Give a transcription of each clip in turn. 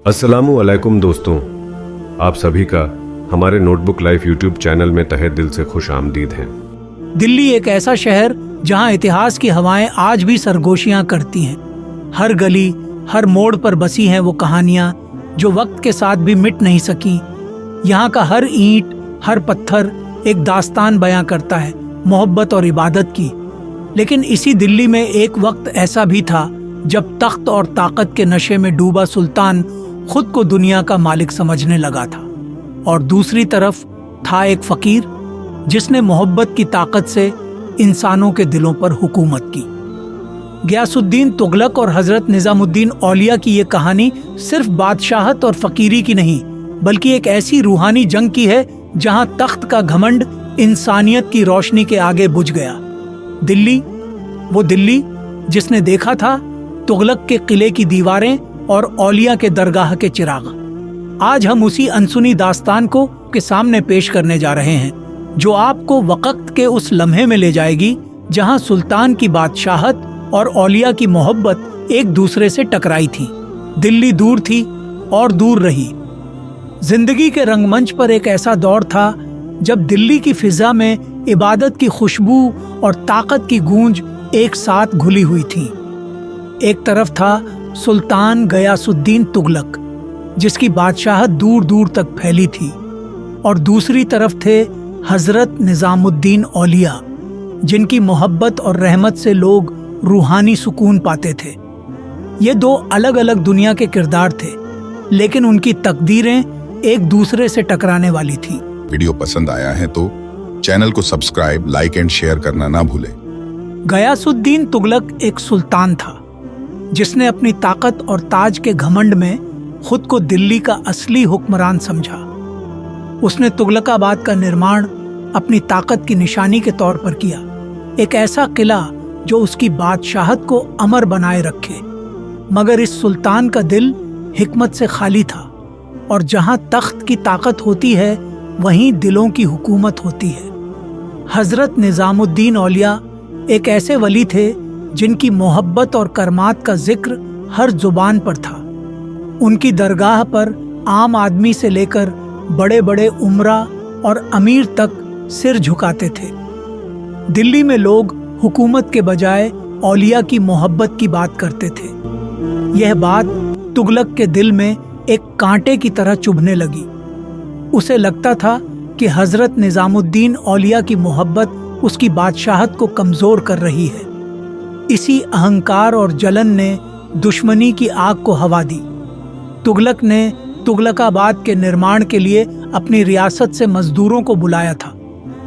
अस्सलामु अलैकुम दोस्तों, आप सभी का हमारे नोटबुक लाइफ यूट्यूब चैनल में तहे दिल से खुश आमदीद हैं। दिल्ली एक ऐसा शहर जहां इतिहास की हवाएं आज भी सरगोशियां करती हैं। हर गली, हर मोड़ पर बसी हैं वो कहानियां जो वक्त के साथ भी मिट नहीं सकी। यहाँ का हर ईंट, हर पत्थर एक दास्तान बयां करता है, मोहब्बत और इबादत की। लेकिन इसी दिल्ली में एक वक्त ऐसा भी था जब तख्त और ताकत के नशे में डूबा सुल्तान खुद को दुनिया का मालिक समझने लगा था, और दूसरी तरफ था एक फकीर जिसने मोहब्बत की ताकत से इंसानों के दिलों पर हुकूमत की। गियासुद्दीन तुगलक और हजरत निजामुद्दीन औलिया की ये कहानी सिर्फ बादशाहत और फकीरी की नहीं, बल्कि एक ऐसी रूहानी जंग की है जहां तख्त का घमंड इंसानियत की रोशनी के आगे बुझ गया। दिल्ली, वो दिल्ली जिसने देखा था तुगलक के किले की दीवारें और औलिया के दरगाह के चिराग। आज हम उसी अनसुनी दास्तान को के सामने पेश करने जा रहे हैं, जो आपको वक्त के उस लम्हे में ले जाएगी जहां सुल्तान की बादशाहत और औलिया की मोहब्बत एक दूसरे से टकराई थी। दिल्ली दूर थी और दूर रही। जिंदगी के रंगमंच पर एक ऐसा दौर था जब दिल्ली की फिजा में इबादत की खुशबू और ताकत की गूंज एक साथ घुली हुई थी। एक तरफ था सुल्तान गयासुद्दीन तुगलक, जिसकी बादशाहत दूर दूर तक फैली थी, और दूसरी तरफ थे हजरत निजामुद्दीन औलिया, जिनकी मोहब्बत और रहमत से लोग रूहानी सुकून पाते थे। ये दो अलग अलग दुनिया के किरदार थे, लेकिन उनकी तकदीरें एक दूसरे से टकराने वाली थी। वीडियो पसंद आया है तो चैनल को सब्सक्राइब, लाइक एंड शेयर करना ना भूलें। गयासुद्दीन तुगलक एक सुल्तान था जिसने अपनी ताकत और ताज के घमंड में खुद को दिल्ली का असली हुक्मरान समझा। उसने तुगलकाबाद का निर्माण अपनी ताकत की निशानी के तौर पर किया, एक ऐसा किला जो उसकी बादशाहत को अमर बनाए रखे। मगर इस सुल्तान का दिल हिकमत से खाली था, और जहां तख्त की ताकत होती है वहीं दिलों की हुकूमत होती है। हजरत निजामुद्दीन औलिया एक ऐसे वली थे जिनकी मोहब्बत और करमात का जिक्र हर जुबान पर था। उनकी दरगाह पर आम आदमी से लेकर बड़े बड़े उमरा और अमीर तक सिर झुकाते थे। दिल्ली में लोग हुकूमत के बजाय औलिया की मोहब्बत की बात करते थे। यह बात तुगलक के दिल में एक कांटे की तरह चुभने लगी। उसे लगता था कि हजरत निजामुद्दीन औलिया की मोहब्बत उसकी बादशाहत को कमजोर कर रही है। इसी अहंकार और जलन ने दुश्मनी की आग को हवा दी। तुगलक ने तुगलकाबाद के निर्माण के लिए अपनी रियासत से मजदूरों को बुलाया था,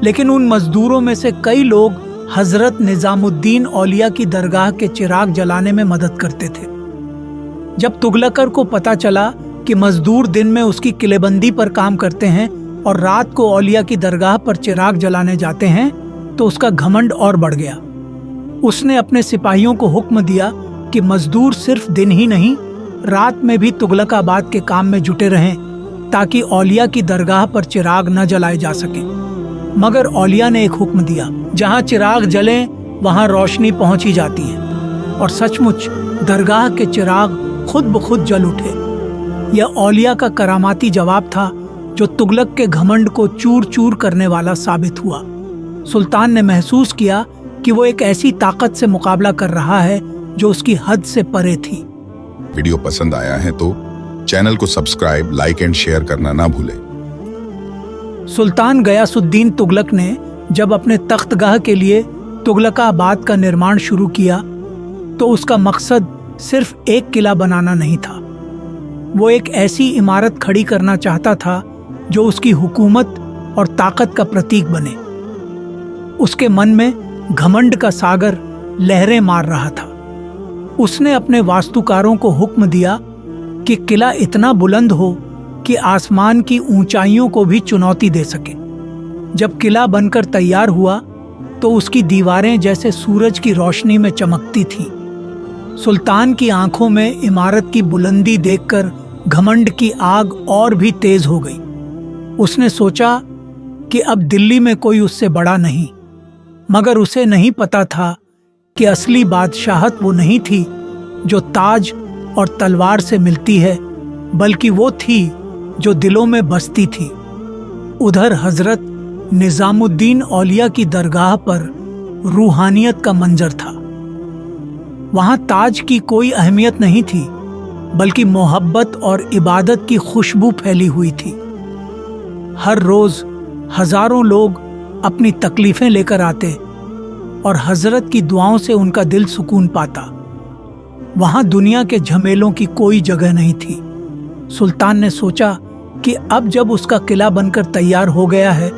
लेकिन उन मजदूरों में से कई लोग हजरत निजामुद्दीन औलिया की दरगाह के चिराग जलाने में मदद करते थे। जब तुगलकर को पता चला कि मजदूर दिन में उसकी किलेबंदी पर काम करते हैं और रात को औलिया की दरगाह पर चिराग जलाने जाते हैं, तो उसका घमंड और बढ़ गया। उसने अपने सिपाहियों को हुक्म दिया कि मजदूर सिर्फ दिन ही नहीं, रात में भी तुगलकाबाद के काम में जुटे रहें, ताकि औलिया की दरगाह पर चिराग न जलाए जा सके। मगर औलिया ने एक हुक्म दिया, जहां चिराग जले वहां रोशनी पहुंची जाती है, और सचमुच दरगाह के चिराग खुद ब खुद जल उठे। यह औलिया का करामाती जवाब था जो तुगलक के घमंड को चूर चूर करने वाला साबित हुआ। सुल्तान ने महसूस किया कि वो एक ऐसी ताकत से मुकाबला कर रहा है जो उसकी हद से परे थी। वीडियो पसंद आया है तो चैनल को सब्सक्राइब, लाइक एंड शेयर करना ना भूलें। सुल्तान गयासुद्दीन तुगलक ने जब अपने तख्तगाह के लिए तुगलकाबाद का निर्माण शुरू किया, तो उसका मकसद सिर्फ एक किला बनाना नहीं था। वो एक ऐसी इमारत खड़ी करना चाहता था जो उसकी हुकूमत और ताकत का प्रतीक बने। उसके मन में घमंड का सागर लहरें मार रहा था। उसने अपने वास्तुकारों को हुक्म दिया कि किला इतना बुलंद हो कि आसमान की ऊंचाइयों को भी चुनौती दे सके। जब किला बनकर तैयार हुआ तो उसकी दीवारें जैसे सूरज की रोशनी में चमकती थीं। सुल्तान की आंखों में इमारत की बुलंदी देखकर घमंड की आग और भी तेज हो गई। उसने सोचा कि अब दिल्ली में कोई उससे बड़ा नहीं, मगर उसे नहीं पता था कि असली बादशाहत वो नहीं थी जो ताज और तलवार से मिलती है, बल्कि वो थी जो दिलों में बसती थी। उधर हजरत निजामुद्दीन औलिया की दरगाह पर रूहानियत का मंजर था। वहां ताज की कोई अहमियत नहीं थी, बल्कि मोहब्बत और इबादत की खुशबू फैली हुई थी। हर रोज हजारों लोग अपनी तकलीफें लेकर आते और हजरत की दुआओं से उनका दिल सुकून पाता। वहां दुनिया के झमेलों की कोई जगह नहीं थी। सुल्तान ने सोचा कि अब जब उसका किला बनकर तैयार हो गया है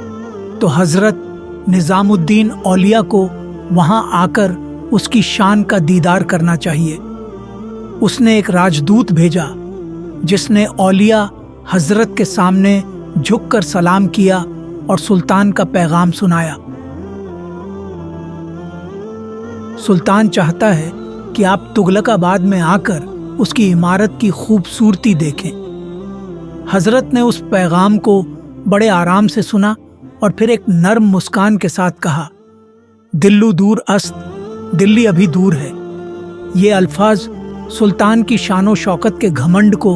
तो हजरत निजामुद्दीन औलिया को वहां आकर उसकी शान का दीदार करना चाहिए। उसने एक राजदूत भेजा जिसने औलिया हजरत के सामने झुककर सलाम किया और सुल्तान का पैगाम सुनाया। सुल्तान चाहता है कि आप तुगलकाबाद में आकर उसकी इमारत की खूबसूरती देखें। हजरत ने उस पैगाम को बड़े आराम से सुना और फिर एक नर्म मुस्कान के साथ कहा, दिल्लू दूर अस्त, दिल्ली अभी दूर है। ये अल्फाज सुल्तान की शानो शौकत के घमंड को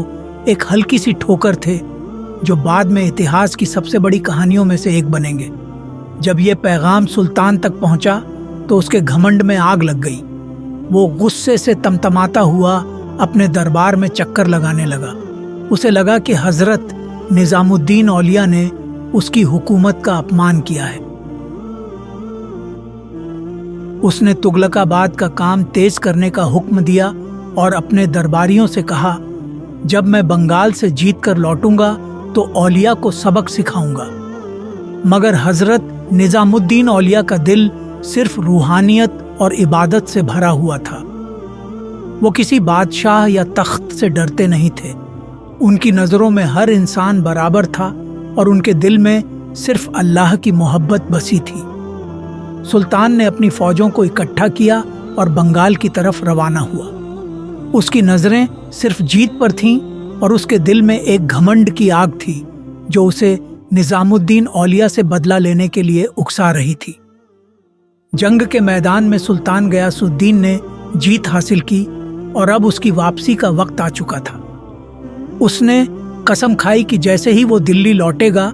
एक हल्की सी ठोकर थे, जो बाद में इतिहास की सबसे बड़ी कहानियों में से एक बनेंगे। जब ये पैगाम सुल्तान तक पहुंचा तो उसके घमंड में आग लग गई। वो गुस्से से तमतमाता हुआ अपने दरबार में चक्कर लगाने लगा। उसे लगा कि हजरत निजामुद्दीन औलिया ने उसकी हुकूमत का अपमान किया है। उसने तुगलकाबाद का काम तेज करने का हुक्म दिया और अपने दरबारियों से कहा, जब मैं बंगाल से जीत कर लौटूंगा तो औलिया को सबक सिखाऊंगा। मगर हजरत निजामुद्दीन औलिया का दिल सिर्फ रूहानियत और इबादत से भरा हुआ था। वो किसी बादशाह या तख्त से डरते नहीं थे। उनकी नज़रों में हर इंसान बराबर था और उनके दिल में सिर्फ अल्लाह की मोहब्बत बसी थी। सुल्तान ने अपनी फौजों को इकट्ठा किया और बंगाल की तरफ रवाना हुआ। उसकी नज़रें सिर्फ जीत पर थीं और उसके दिल में एक घमंड की आग थी जो उसे निजामुद्दीन औलिया से बदला लेने के लिए उकसा रही थी। जंग के मैदान में सुल्तान गयासुद्दीन ने जीत हासिल की और अब उसकी वापसी का वक्त आ चुका था। उसने कसम खाई कि जैसे ही वो दिल्ली लौटेगा,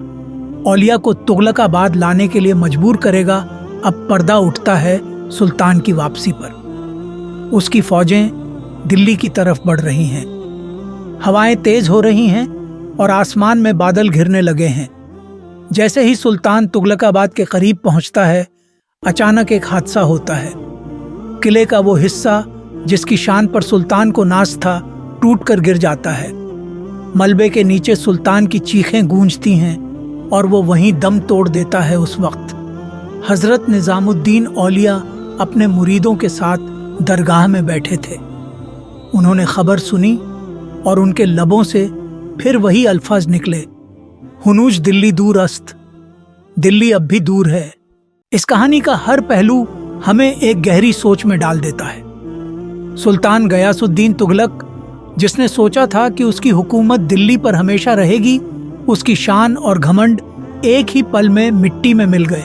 औलिया को तुगलकाबाद लाने के लिए मजबूर करेगा। अब पर्दा उठता है सुल्तान की वापसी पर। उसकी फौजें दिल्ली की तरफ बढ़ रही हैं। हवाएं तेज हो रही हैं और आसमान में बादल घिरने लगे हैं। जैसे ही सुल्तान तुगलकाबाद के करीब पहुंचता है, अचानक एक हादसा होता है। किले का वो हिस्सा जिसकी शान पर सुल्तान को नाज था, टूटकर गिर जाता है। मलबे के नीचे सुल्तान की चीखें गूंजती हैं और वो वहीं दम तोड़ देता है। उस वक्त हजरत निजामुद्दीन औलिया अपने मुरीदों के साथ दरगाह में बैठे थे। उन्होंने खबर सुनी और उनके लबों से फिर वही अल्फाज निकले, हुनूज दिल्ली दूर अस्त, दिल्ली अब भी दूर है। इस कहानी का हर पहलू हमें एक गहरी सोच में डाल देता है। सुल्तान गयासुद्दीन तुगलक, जिसने सोचा था कि उसकी हुकूमत दिल्ली पर हमेशा रहेगी, उसकी शान और घमंड एक ही पल में मिट्टी में मिल गए।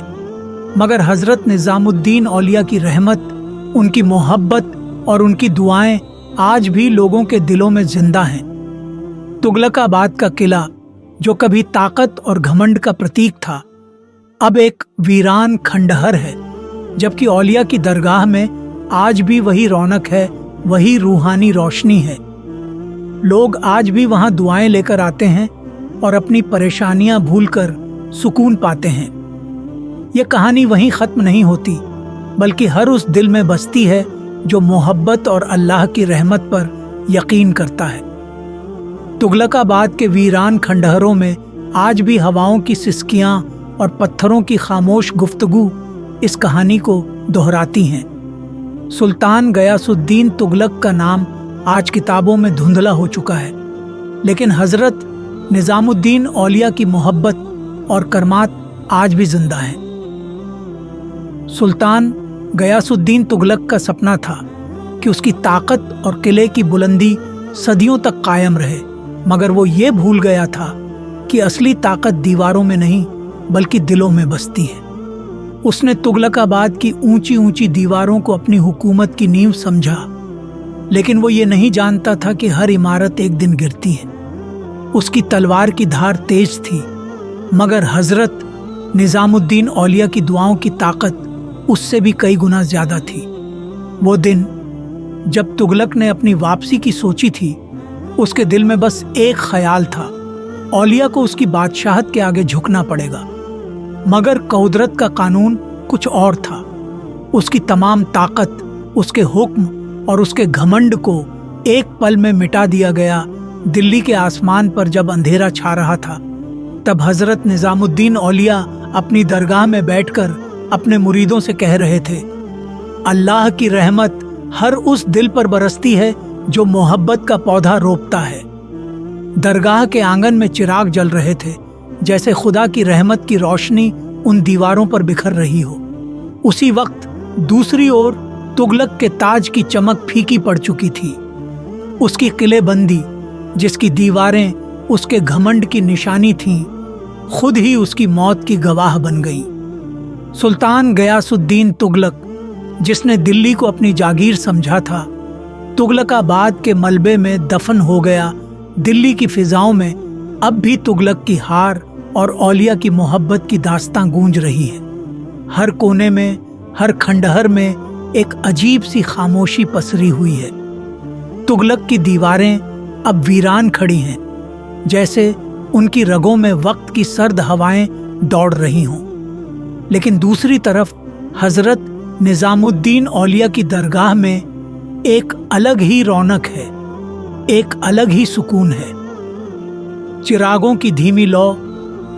मगर हजरत निजामुद्दीन औलिया की रहमत, उनकी मोहब्बत और उनकी दुआएं आज भी लोगों के दिलों में जिंदा हैं। तुगलकाबाद का किला, जो कभी ताकत और घमंड का प्रतीक था, अब एक वीरान खंडहर है, जबकि औलिया की दरगाह में आज भी वही रौनक है, वही रूहानी रोशनी है। लोग आज भी वहां दुआएं लेकर आते हैं और अपनी परेशानियां भूलकर सुकून पाते हैं। यह कहानी वहीं खत्म नहीं होती, बल्कि हर उस दिल में बसती है जो मोहब्बत और अल्लाह की रहमत पर यकीन करता है। तुगलकाबाद के वीरान खंडहरों में आज भी हवाओं की सिसकियां और पत्थरों की खामोश गुफ्तगू इस कहानी को दोहराती हैं। सुल्तान गयासुद्दीन तुगलक का नाम आज किताबों में धुंधला हो चुका है, लेकिन हजरत निजामुद्दीन औलिया की मोहब्बत और करमात आज भी जिंदा हैं। सुल्तान गयासुद्दीन तुगलक का सपना था कि उसकी ताकत और किले की बुलंदी सदियों तक कायम रहे, मगर वो ये भूल गया था कि असली ताकत दीवारों में नहीं बल्कि दिलों में बसती है। उसने तुगलकाबाद की ऊंची ऊंची दीवारों को अपनी हुकूमत की नींव समझा, लेकिन वो ये नहीं जानता था कि हर इमारत एक दिन गिरती है। उसकी तलवार की धार तेज थी, मगर हजरत निजामुद्दीन औलिया की दुआओं की ताकत उससे भी कई गुना ज्यादा थी। वो दिन जब तुगलक ने अपनी वापसी की सोची थी, उसके दिल में बस एक ख्याल था, औलिया को उसकी बादशाहत के आगे झुकना पड़ेगा। मगर कुदरत का कानून कुछ और था। उसकी तमाम ताकत, उसके हुक्म और उसके घमंड को एक पल में मिटा दिया गया। दिल्ली के आसमान पर जब अंधेरा छा रहा था, तब हजरत निजामुद्दीन औलिया अपनी दरगाह में बैठकर अपने मुरीदों से कह रहे थे, अल्लाह की रहमत हर उस दिल पर बरसती है जो मोहब्बत का पौधा रोपता है। दरगाह के आंगन में चिराग जल रहे थे, जैसे खुदा की रहमत की रोशनी उन दीवारों पर बिखर रही हो। उसी वक्त दूसरी ओर तुगलक के ताज की चमक फीकी पड़ चुकी थी। उसकी किलेबंदी, जिसकी दीवारें उसके घमंड की निशानी थीं, खुद ही उसकी मौत की गवाह बन गई। सुल्तान गयासुद्दीन तुगलक, जिसने दिल्ली को अपनी जागीर समझा था, तुगलकाबाद के मलबे में दफन हो गया। दिल्ली की फिजाओं में अब भी तुगलक की हार और औलिया की मोहब्बत की दास्तां गूंज रही है। हर कोने में, हर खंडहर में एक अजीब सी खामोशी पसरी हुई है। तुगलक की दीवारें अब वीरान खड़ी हैं, जैसे उनकी रगों में वक्त की सर्द हवाएं दौड़ रही हों। लेकिन दूसरी तरफ हजरत निजामुद्दीन औलिया की दरगाह में एक अलग ही रौनक है, एक अलग ही सुकून है। चिरागों की धीमी लौ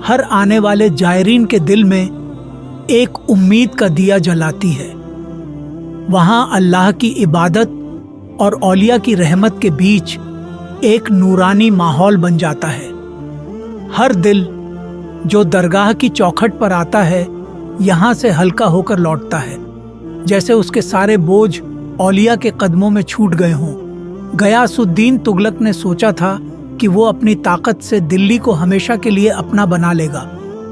हर आने वाले जायरीन के दिल में एक उम्मीद का दिया जलाती है। वहां अल्लाह की इबादत और औलिया की रहमत के बीच एक नूरानी माहौल बन जाता है। हर दिल जो दरगाह की चौखट पर आता है, यहाँ से हल्का होकर लौटता है, जैसे उसके सारे बोझ औलिया के कदमों में छूट गए हों। गयासुद्दीन तुगलक ने सोचा था कि वो अपनी ताकत से दिल्ली को हमेशा के लिए अपना बना लेगा,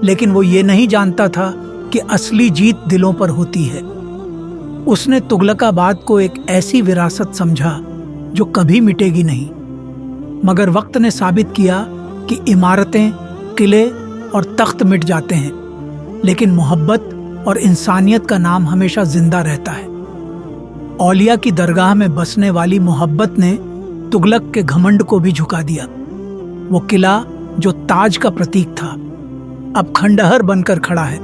लेकिन वो ये नहीं जानता था कि असली जीत दिलों पर होती है। उसने तुगलकाबाद को एक ऐसी विरासत समझा जो कभी मिटेगी नहीं, मगर वक्त ने साबित किया कि इमारतें, किले और तख्त मिट जाते हैं, लेकिन मोहब्बत और इंसानियत का नाम हमेशा जिंदा रहता है। औलिया की दरगाह में बसने वाली मोहब्बत ने तुगलक के घमंड को भी झुका दिया। वो किला जो ताज का प्रतीक था, अब खंडहर बनकर खड़ा है।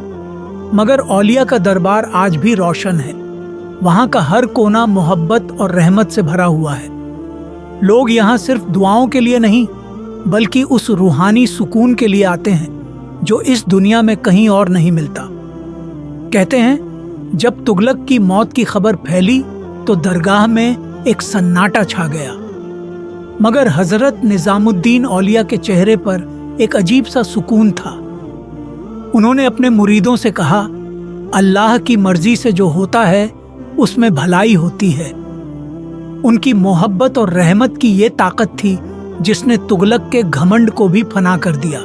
मगर औलिया का दरबार आज भी रोशन है। वहां का हर कोना मोहब्बत और रहमत से भरा हुआ है। लोग यहाँ सिर्फ दुआओं के लिए नहीं, बल्कि उस रूहानी सुकून के लिए आते हैं जो इस दुनिया में कहीं और नहीं मिलता। कहते हैं जब तुगलक की मौत की खबर फैली तो दरगाह में एक सन्नाटा छा गया, मगर हजरत निजामुद्दीन औलिया के चेहरे पर एक अजीब सा सुकून था। उन्होंने अपने मुरीदों से कहा, अल्लाह की मर्जी से जो होता है उसमें भलाई होती है। उनकी मोहब्बत और रहमत की ये ताकत थी जिसने तुगलक के घमंड को भी फना कर दिया।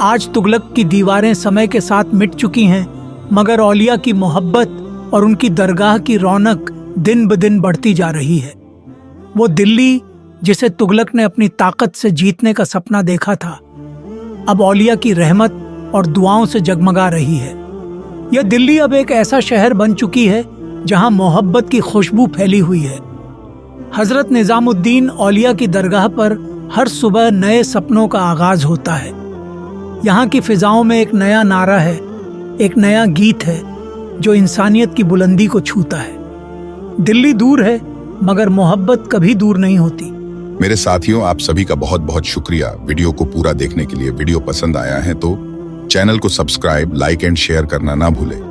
आज तुगलक की दीवारें समय के साथ मिट चुकी हैं, मगर औलिया की मोहब्बत और उनकी दरगाह की रौनक दिन ब दिन बढ़ती जा रही है। वो दिल्ली जिसे तुगलक ने अपनी ताकत से जीतने का सपना देखा था, अब औलिया की रहमत और दुआओं से जगमगा रही है। यह दिल्ली अब एक ऐसा शहर बन चुकी है जहां मोहब्बत की खुशबू फैली हुई है। हजरत निजामुद्दीन औलिया की दरगाह पर हर सुबह नए सपनों का आगाज होता है। यहाँ की फिजाओं में एक नया नारा है, एक नया गीत है जो इंसानियत की बुलंदी को छूता है। दिल्ली दूर है, मगर मोहब्बत कभी दूर नहीं होती। मेरे साथियों, आप सभी का बहुत बहुत शुक्रिया वीडियो को पूरा देखने के लिए। वीडियो पसंद आया है तो चैनल को सब्सक्राइब, लाइक एंड शेयर करना ना भूलें।